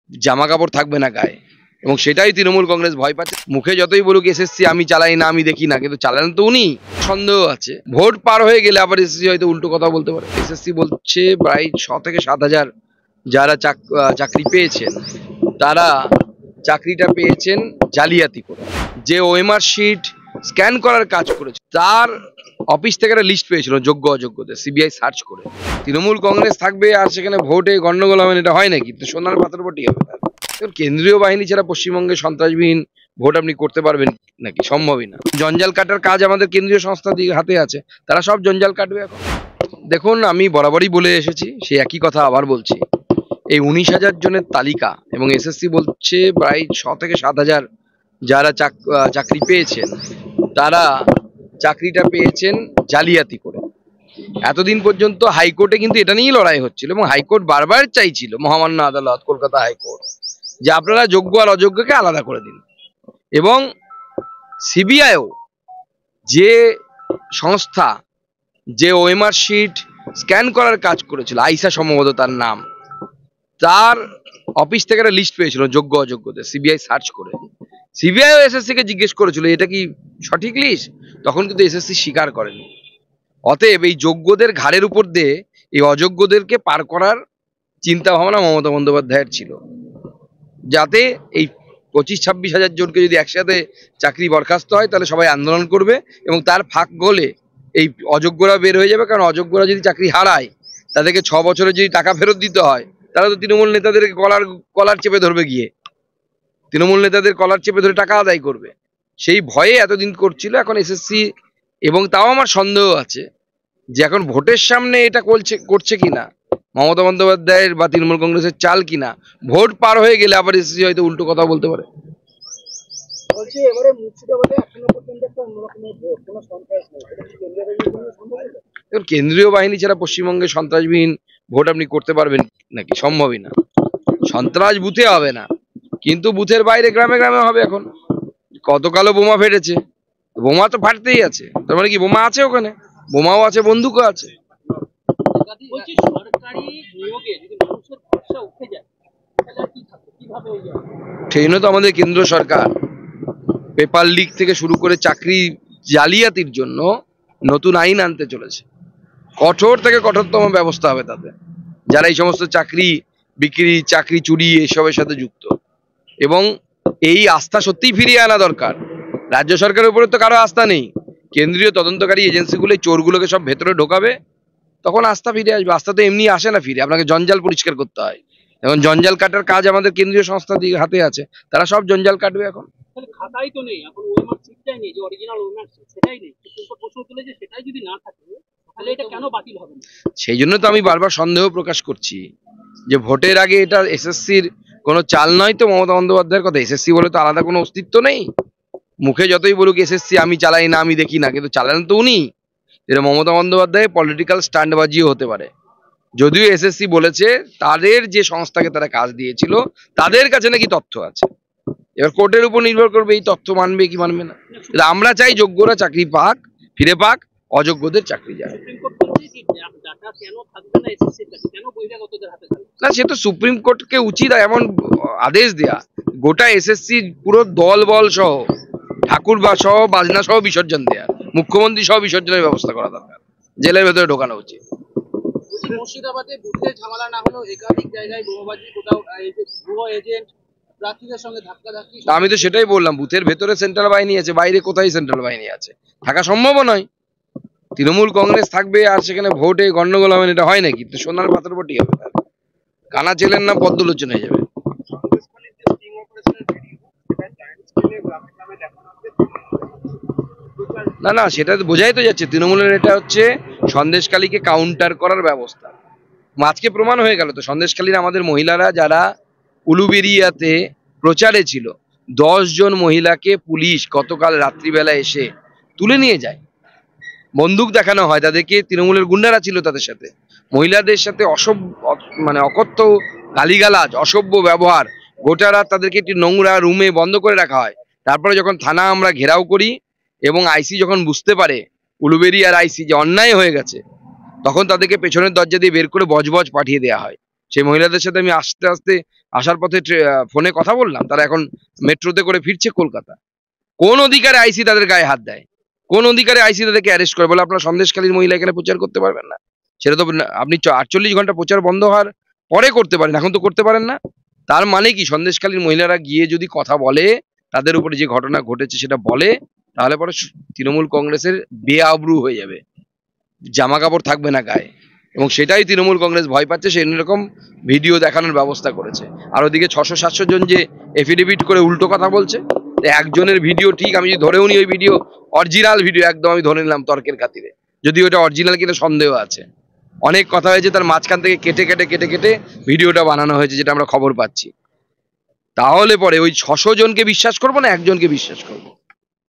জামা কাপড় থাকবে না গায়ে, এবং সেটাই তৃণমূল কংগ্রেস ভয় পাচ্ছে। মুখে যতই বলুক এসএসসি আমি চালাই না, আমি দেখি না, কিন্তু চালান তো উনি। সন্দেহ আছে ভোট পার হয়ে গেলে আবার এসএসসি হয়তো উল্টো কথা বলতে পারে। এসএসসি বলছে প্রায় 6 থেকে 7,000 যারা চাকরি পেয়েছেন তারা চাকরিটা পেয়েছেন জালিয়াতি করে। যে ওএমআর শিট স্ক্যান করার কাজ করেছে তার অফিস থেকে একটা লিস্ট পেয়েছিল যোগ্য অযোগ্যদের, সিবিআই সার্চ করে। তৃণমূল কংগ্রেস থাকবে আর সেখানে ভোটে গন্ডগোল হবে, এটা হয় নাকি? তো সোনার পাথর বটি হবে। কেন্দ্রীয় বাহিনী ছাড়া পশ্চিমবঙ্গে সন্ত্রাসবিহীন ভোট আপনি করতে পারবেন নাকি? সম্ভবই না। জঞ্জাল কাটার কাজ আমাদের কেন্দ্রীয় সংস্থা হাতে আছে, তারা সব জঞ্জাল কাটবে এখন। দেখুন, আমি বরাবরই বলে এসেছি, সেই একই কথা আবার বলছি। এই 19,000 জনের তালিকা, এবং এসএসসি বলছে প্রায় 6 থেকে 7,000 যারা চাকরি পেয়েছেন তারা চাকরিটা পেয়েছেন জালিয়াতি করে। এতদিন পর্যন্ত হাইকোর্টে কিন্তু এটা নিয়েই লড়াই হচ্ছিল, এবং হাইকোর্ট বারবার চাইছিল, মহামান্য আদালত কলকাতা হাইকোর্ট, যে আপনারা যোগ্য আর অযোগ্যকে আলাদা করে দিন। এবং সিবিআইও যে সংস্থা যে ওএমআর শিট স্ক্যান করার কাজ করেছিল, আইসা সম্ভবত তার নাম, তার অফিস থেকে একটা লিস্ট পেয়েছিল যোগ্য অযোগ্যদের, সিবিআই সার্চ করে। সিবিআইও এসএসসি কে জিজ্ঞেস করেছিল এটা কি সঠিক লিস্ট, তখন কিন্তু এসএসসি স্বীকার করেনি। অতএব এই যোগ্যদের ঘাড়ের উপর দিয়ে এই অযোগ্যদেরকে পার করার চিন্তা ভাবনা মমতা বন্দ্যোপাধ্যায়ের ছিল, যাতে এই 25-26 হাজার জনকে যদি একসাথে চাকরি বরখাস্ত হয় তাহলে সবাই আন্দোলন করবে, এবং তার ফাঁক গলে এই অযোগ্যরা বের হয়ে যাবে। কারণ অযোগ্যরা যদি চাকরি হারায়, তাদেরকে 6 বছরে যদি টাকা ফেরত দিতে হয়, তারা তো তৃণমূল নেতাদেরকে কলার চেপে ধরবে, গিয়ে তৃণমূল নেতাদের কলার চেপে ধরে টাকা আদায় করবে। সেই ভয়ে এতদিন করছিল। এখন এসএসসি, এবং তাও আমার সন্দেহ আছে যে এখন ভোটের সামনে এটা করছে কিনা, মমতা বন্দ্যোপাধ্যায়ের বা তৃণমূল কংগ্রেসের চাল কিনা, ভোট পার হয়ে গেলে আবার এসএসসি হয়তো উল্টো কথা বলতে পারে। কেন্দ্রীয় বাহিনী ছাড়া পশ্চিমবঙ্গে সন্ত্রাসবিহীন ভোট আপনি করতে পারবেন নাকি? সম্ভবই না। সন্ত্রাস বুথে হবে না, কিন্তু বুথের বাইরে গ্রামে গ্রামে হবে। এখন কতকালও বোমা ফেটেছে, বোমা তো ফাটতেই আছে, তার মানে কি বোমা আছে ওখানে? বোমাও আছে, বন্দুকও আছে। সেই জন্য তো আমাদের কেন্দ্র সরকার পেপার লিক থেকে শুরু করে চাকরি জালিয়াতির জন্য নতুন আইন আনতে চলেছে। কঠোর থেকে কঠোরতম ব্যবস্থা হবে তাতে, যারা এই সমস্ত চাকরি বিক্রি, চাকরি চুরি এসবের সাথে যুক্ত। এবং এই আস্থা সত্যিই ফিরিয়ে আনা দরকার। রাজ্য সরকারের উপরে তো কারো আস্থা নেই, কেন্দ্রীয় তদন্তকারী এজেন্সিগুলো চোরগুলোকে সব ভেতরে ঢোকাবে, তখন আস্থা ফিরে আসবে। আস্থা তো এমনি আসে না ফিরে, আপনাকে জঞ্জাল পরিষ্কার করতে হয়। এখন জঞ্জাল কাটার কাজ আমাদের কেন্দ্রীয় সংস্থা হাতে আছে, তারা সব জঞ্জাল কাটবে। এখন খাতাই তো নেই, এখন ওএমআর শিটটাই নেই, যে অরিজিনাল ওএমআর শিট সেটাই নেই। সুপ্রিম কোর্ট প্রশ্ন তুলেছে, সেটাই যদি না থাকে তাহলে এটা কেন বাতিল হবে না? সেই জন্য তো আমি বারবার সন্দেহ প্রকাশ করছি যে ভোটের আগে এটা এসএসসির কোনো চাল নয় তো মমতা বন্দ্যোপাধ্যায়ের কথা। এসএসসি বলে তো আলাদা কোনো অস্তিত্ব নেই। মুখে যতই বলুক এসএসসি আমি চালাই না, আমি দেখি না, কিন্তু চালান তো উনি। এটা মমতা বন্দ্যোপাধ্যায় পলিটিক্যাল স্ট্যান্ডবাজিও হতে পারে। যদিও এসএসসি বলেছে তাদের যে সংস্থাকে তারা কাজ দিয়েছিল তাদের কাছে নাকি তথ্য আছে, এবার কোর্টের উপর নির্ভর করবে এই তথ্য মানবে কি মানবে না। আমরা চাই যোগ্যরা চাকরি পাক, ফিরে পাক, অযোগ্যদের চাকরি যায় না। সে তো সুপ্রিম কোর্টকে উচিত এমন আদেশ দেয়া, গোটা এসএসসি পুরো দল বল সহ, ঠাকুর সহ, বাজনা সহ বিসর্জন দেয়া, মুখ্যমন্ত্রী সহ বিসর্জনের ব্যবস্থা করা দরকার, জেলের ভেতরে ঢোকানো উচিত। মুর্শিদাবাদে বুথের ঝামেলা না হলেও একাধিক জায়গায় বোমাবাজি, কোথাও ভুয়ো এজেন্ট প্রার্থীদের সঙ্গে ধাক্কাধাক্কি। আমি তো সেটাই বললাম, বুথের ভেতরে সেন্ট্রাল বাহিনী আছে, বাইরে কোথায় সেন্ট্রাল বাহিনী আছে? থাকা সম্ভব নয়। তৃণমূল কংগ্রেস থাকবে আর সেখানে ভোটে গন্ডগোল হবে, এটা হয় নাকি? তো সোনার পাথর বটি হবে। কানা ছেলের নাম পদ্মলোচন হয়ে যাবে। না না, সেটা বোঝাই তো যাচ্ছে তৃণমূলের এটা হচ্ছে সন্দেশখালীকে কাউন্টার করার ব্যবস্থা। আজকে প্রমাণ হয়ে গেল তো, সন্দেশখালীর আমাদের মহিলারা যারা উলুবেরিয়াতে প্রচারে ছিল, 10 জন মহিলাকে পুলিশ গতকাল রাত্রিবেলা এসে তুলে নিয়ে যায়। বন্দুক দেখানো হয় তাদেরকে, তৃণমূলের গুন্ডারা ছিল তাদের সাথে। মহিলাদের সাথে মানে অকথ্য গালিগালাজ, অসভ্য ব্যবহার, গোটা রাত তাদেরকে একটি নোংরা রুমে বন্ধ করে রাখা হয়। তারপরে যখন থানা আমরা ঘেরাও করি এবং আইসি যখন বুঝতে পারে, উলুবেরিয়ার আইসি, যে অন্যায় হয়ে গেছে, তখন তাদেরকে পেছনের দরজা দিয়ে বের করে বজবজ পাঠিয়ে দেওয়া হয়। সেই মহিলাদের সাথে আমি আস্তে আস্তে আসার পথে ফোনে কথা বললাম, তারা এখন মেট্রোতে করে ফিরছে কলকাতা। কোন অধিকারে আইসি তাদের গায়ে হাত দেয়? কোন অধিকারে আইসি তাদেরকে অ্যারেস্ট করে? বলে আপনারা সন্দেশখালীর মহিলা এখানে প্রচার করতে পারবেন না? সেটা তো আপনি 48 ঘন্টা প্রচার বন্ধ হওয়ার পরে করতে পারেন, এখন তো করতে পারেন না। তার মানে কি, সন্দেশখালীর মহিলারা গিয়ে যদি কথা বলে, তাদের উপরে যে ঘটনা ঘটেছে সেটা বলে, তাহলে পরে তৃণমূল কংগ্রেসের বেআবরু হয়ে যাবে, জামা কাপড় থাকবে না গায়ে। এবং সেটাই তৃণমূল কংগ্রেস ভয় পাচ্ছে, সেই রকম ভিডিও দেখানোর ব্যবস্থা করেছে। আর ওদিকে 600-700 জন যে এফিডেভিট করে উল্টো কথা বলছে, একজনের ভিডিও ঠিক, আমি যদি ধরেও নি ওই ভিডিও অরিজিনাল ভিডিও, একদম আমি ধরে নিলাম তর্কের খাতিরে, যদি ওটা অরিজিনাল কিনা সন্দেহ আছে। অনেক কথা হয়েছে, তার মাঝখান থেকে কেটে কেটে কেটে কেটে ভিডিওটা বানানো হয়েছে, যেটা আমরা খবর পাচ্ছি। তাহলে পরে ওই 600 জনকে বিশ্বাস করবো না একজনকে বিশ্বাস করবো?